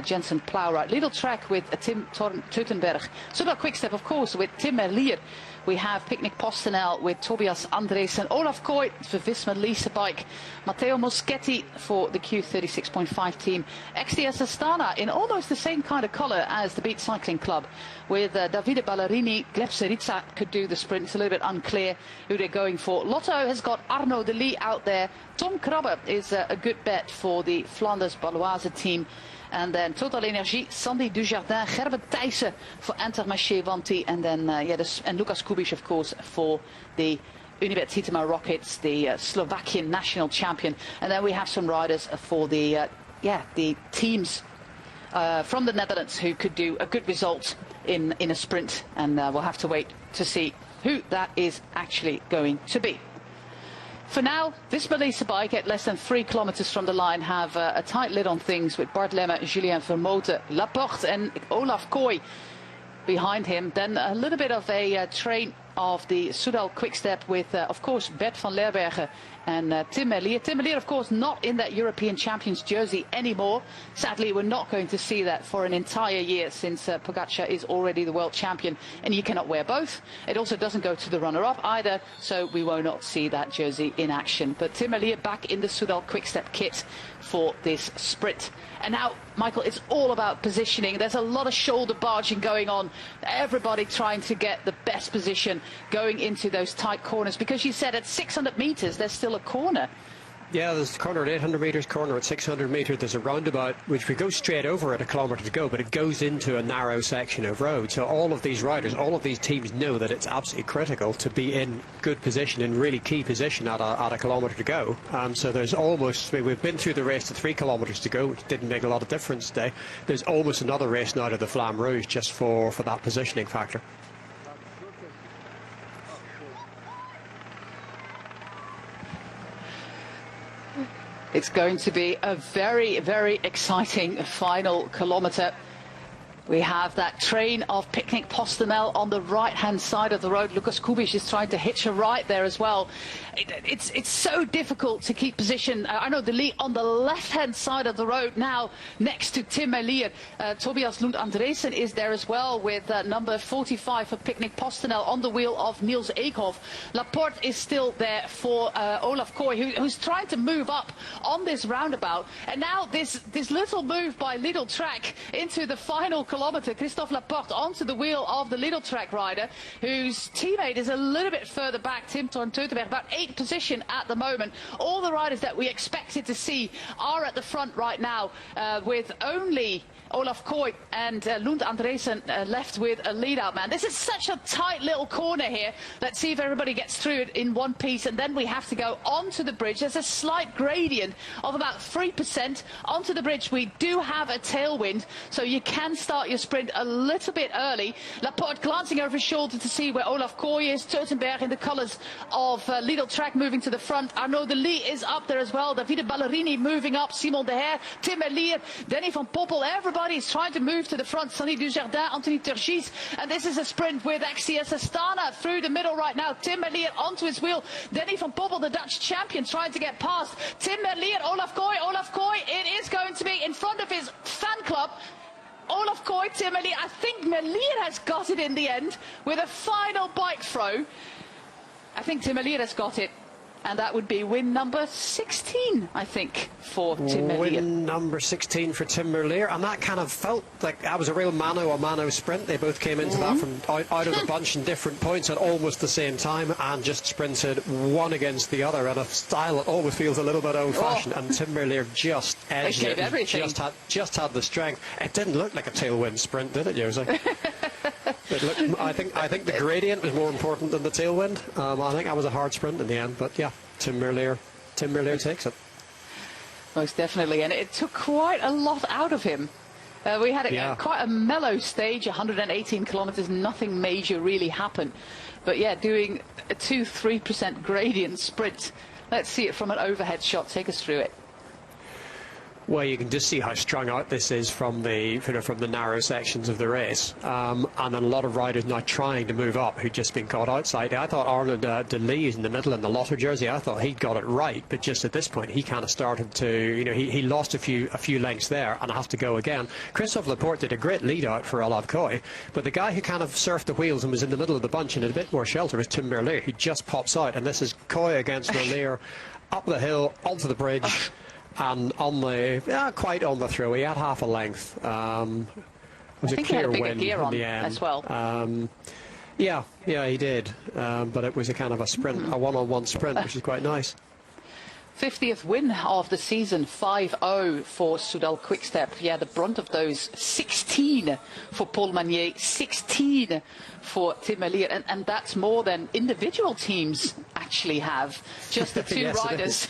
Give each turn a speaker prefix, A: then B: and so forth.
A: Jensen Plowright. Little track with Tim Teutenberg. Soudal-QuickStep, of course, with Tim Merlier. We have Picnic PostNL with Tobias Andresen, Olaf Kooi for Visma Lease Bike, Matteo Moschetti for the Q36.5 team, XDS Astana in almost the same kind of colour as the Beat Cycling Club, with Davide Ballerini. Gleb Syriza could do the sprint. It's a little bit unclear who they're going for. Lotto has got Arnaud de Lee out there. Tom Krabbe is a good bet for the Flanders Baloise team. And then Total Energie, Sandy Dujardin, Gerben Thijssen for Intermarché Wanty, and then and Lukas Kubic, of course, for the Unibet Titema Rockets, the Slovakian national champion. And then we have some riders for the teams from the Netherlands who could do a good result in a sprint, and we'll have to wait to see who that is actually going to be. For now, Visma Lease Bike at less than 3 kilometers from the line have a tight lid on things with Bart Lemme, Julien Vermoten, Laporte and Olaf Kooi behind him. Then a little bit of a train of the Soudal-QuickStep with, of course, Bert van Lerbergen and Tim Merlier. Tim Merlier, of course, not in that European Champions jersey anymore. Sadly, we're not going to see that for an entire year, since Pogacar is already the world champion, and you cannot wear both. It also doesn't go to the runner-up either, so we will not see that jersey in action. But Tim Merlier back in the Soudal-QuickStep kit for this sprint. And now, Michael, it's all about positioning. There's a lot of shoulder barging going on. Everybody trying to get the best position going into those tight corners, because you said at 600 meters there's still a corner.
B: Yeah, there's a corner at 800 metres, corner at 600 metres. There's a roundabout which we go straight over at a kilometre to go, but it goes into a narrow section of road. So all of these riders, all of these teams know that it's absolutely critical to be in good position, in really key position at a kilometre to go. So there's almost, we've been through the race to 3 kilometres to go, which didn't make a lot of difference today. There's almost another race now to the Flamme Rouge just for that positioning factor.
A: It's going to be a very, very exciting final kilometre. We have that train of Picnic PostNL on the right-hand side of the road. Lukas Kubic is trying to hitch a right there as well. It's so difficult to keep position. I know the lead on the left-hand side of the road now, next to Tim Merlier. Tobias Lund Andresen is there as well, with number 45 for Picnic PostNL on the wheel of Niels Eekhoff. Laporte is still there for Olaf Kooi, who's trying to move up on this roundabout. And now this little move by Lidl Track into the final kilometre. Christophe Laporte onto the wheel of the Lidl Track rider, whose teammate is a little bit further back, Tim Teutenberg, about 8th position at the moment. All the riders that we expected to see are at the front right now, with only Olaf Kooi and Lund Andresen left with a lead-out man. This is such a tight little corner here. Let's see if everybody gets through it in one piece, and then we have to go onto the bridge. There's a slight gradient of about 3% onto the bridge. We do have a tailwind, so you can start your sprint a little bit early. Laporte glancing over his shoulder to see where Olaf Kooi is. Teutenberg in the colours of Lidl Track moving to the front. Arnaud de Lee is up there as well. Davide Ballerini moving up. Simon de Heer, Tim Merlier, Denny van Poppel. Everybody is trying to move to the front. Sandy Dujardin, Anthony Turgis. And this is a sprint with XCS Astana through the middle right now. Tim Merlier onto his wheel. Denny van Poppel, the Dutch champion, trying to get past. Tim Merlier, Olaf Kooi. Olaf Kooi, it is going to be in front of his fan club. Olaf Kooi, Tim Merlier. I think Merlier has got it in the end with a final bike throw. I think Tim Merlier has got it. And that would be win number 16, I think, for Tim Merlier.
B: Win number 16 for Tim Merlier. And that kind of felt like that was a real mano-a-mano sprint. They both came into that from out of the bunch in different points at almost the same time, and just sprinted one against the other in a style that always feels a little bit old-fashioned. And Tim Merlier just edged it. Just had the strength. It didn't look like a tailwind sprint, did it, Josie? I think the gradient was more important than the tailwind. I think that was a hard sprint in the end, but yeah, Tim Merlier takes it.
A: Most definitely, and it took quite a lot out of him. We had quite a mellow stage, 118 kilometers, nothing major really happened. But yeah, doing a 2-3% gradient sprint. Let's see it from an overhead shot. Take us through it.
B: Well, you can just see how strung out this is from the from the narrow sections of the race, and then a lot of riders now trying to move up who'd just been caught outside. I thought Arnaud de Lee in the middle in the Lotto jersey. I thought he'd got it right, but just at this point he kind of started to, he lost a few lengths there and has to go again. Christophe Laporte did a great lead out for Olav Koy, but the guy who kind of surfed the wheels and was in the middle of the bunch and had a bit more shelter was Tim Merlier, who just pops out, and this is Koy against Merlier up the hill onto the bridge. And on the, quite on the throw, he had half a length. It was a clear win in the end
A: as well.
B: Yeah, he did. But it was a kind of a sprint, a one-on-one sprint, which is quite nice.
A: 50th win of the season, 5-0 for Soudal-QuickStep. Yeah, the brunt of those 16 for Paul Magnier, 16 for Tim Merlier, and that's more than individual teams actually have. Just the two
B: Yes,
A: riders.